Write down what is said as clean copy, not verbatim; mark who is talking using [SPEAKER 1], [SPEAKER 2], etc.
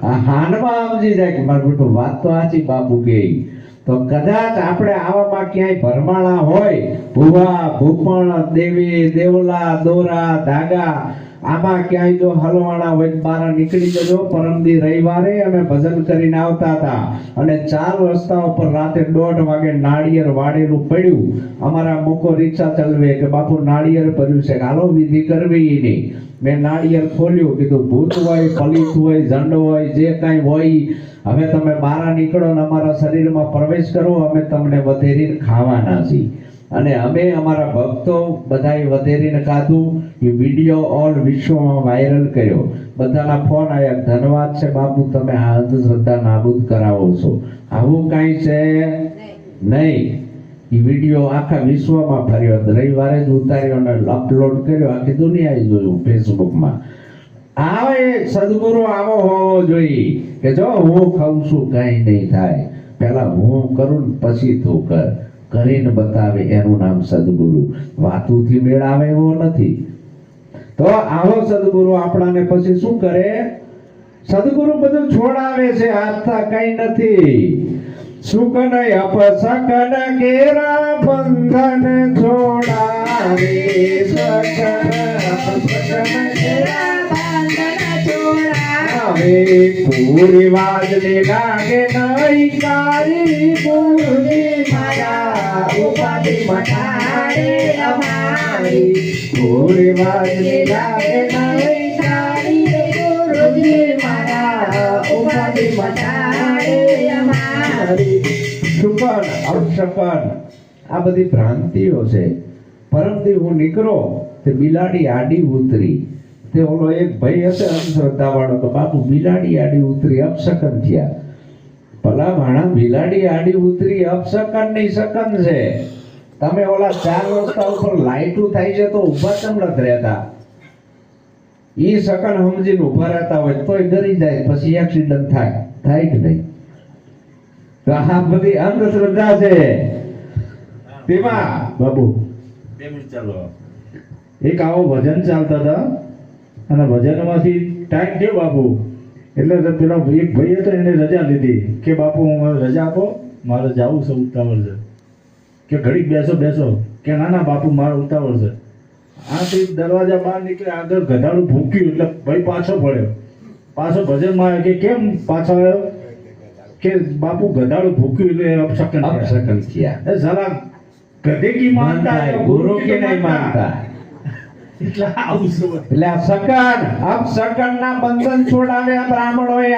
[SPEAKER 1] હાનમાં સમજી જાય કે મારું બેટું વાત તો સાચી બાપુ કે તો કદાચ આપણે આવામાં ક્યાંય ભરમાણા હોય ભુવા ભૂપણ દેવી દેવલા દોરા ધાગા આમાં ક્યાંય જો હલવાણા હોય તો બહાર નીકળી જજો. પરમદી રવિવારે અમે ભજન કરીને આવતા હતા અને 4 રસ્તા ઉપર રાતે 1:30 વાગે નાળિયેર વાળેલું પડ્યું. અમારા મોકો રિક્ષા ચલવે કે બાપુ નાળિયેર ભર્યું છે, હાલો વિધિ કરવી નહીં. મેં નાળિયેર ખોલ્યું, કીધું ભૂત હોય પલિત હોય ઝંડ હોય જે કાંઈ હોય, હવે તમે બહાર નીકળો ને અમારા શરીરમાં પ્રવેશ કરો, અમે તમને વધેરીને ખાવાના છીએ. અને અમે અમારા ભક્તો બધાએ વધેરીને ખાધું. એ વિડીયો ઓલ વિશ્વમાં વાયરલ કર્યો. બધાના ફોન આવ્યા, ધન્યવાદ છે બાપુ, તમે આ અંધશ્રદ્ધા નાબૂદ કરાવો છો. આવું કાંઈ છે નહીં. એ વિડીયો આખા વિશ્વમાં ફર્યો. રવિવારે જ ઉતાર્યો અને અપલોડ કર્યો, આખી દુનિયાએ જોયું ફેસબુકમાં. આવે સદગુરુ આવો હોવો જોઈએ કે જો હું ખાઉં છું કાંઈ નહીં થાય, પહેલા હું કરું ને પછી તું કર. કરીને બતાવે એનું નામ સદગુરુ. વાતુથી મેળાવે એવો નથી. તો આવો સદગુરુ આપણાને પછી શું કરે? સદગુરુ બધું છોડાવે છે, હાથતા કઈ નથી. સુકન અપસકન કેરા બંધન છોડાવે, સકન અપસકન કેરા બંધન છોડાવે. પૂરી વાજને લાગે નહીં કાળી પૂરી મારા ઉપાધિ મટાડે અમારી. પૂરી વાજને લાગે નહીં કાળી પૂરી મારા ઉપાધિ મટાડે અમારી. શુકન અપશકન આ બધી ભ્રાંતિઓ છે. પરમથી હું નીકળો તે બિલાડી આડી ઉતરી. તે ઓલો એક ભાઈ હશે અંધશ્રદ્ધા વાળો, તો બાપુ બિલાડી આડી ઉતરી અપશકન થયા. ભલા માણા બિલાડી આડી ઉતરી અપશકન નહીં શકન છે. તમે ઓલા 4 રસ્તા ઉપર લાઈટું થાય છે તો ઊભા કેમ નથી રહેતા? ઈ શકન સમજીને ઊભા રહેતા હોય તોય ડરી જાય, પછી એક્સિડન્ટ થાય કે નહીં? તો આ બધી અંધશ્રદ્ધા છે. તેમાં બાબુ
[SPEAKER 2] ચાલો
[SPEAKER 3] એક આવો ભજન ચાલતા હતા અને ભજનમાંથી ટાઈમ થયો બાપુ એટલે પેલા એક ભાઈ હતો એને રજા લીધી કે બાપુ મને રજા આપો, મારે જવું છે, ઉતાવળ છે. કે ઘડીક બેસો કે ના ના બાપુ મારે ઉતાવળ છે. આથી દરવાજા બહાર નીકળે, આગળ ગધાડું ભૂક્યું એટલે ભાઈ પાછો પડ્યો. પાછો ભજનમાં આવ્યો કે કેમ પાછો આવ્યો? કે બાપુ ગધાડું ભૂક્યું એટલે
[SPEAKER 1] અપશકન થયા.
[SPEAKER 3] જરા ગધે કી માનતા
[SPEAKER 1] ગુરુ કે નહીં માનતા.
[SPEAKER 3] એટલે આવું છે.
[SPEAKER 1] એટલે અપશકન ના બંધન છોડાવ્યા બ્રાહ્મણોએ.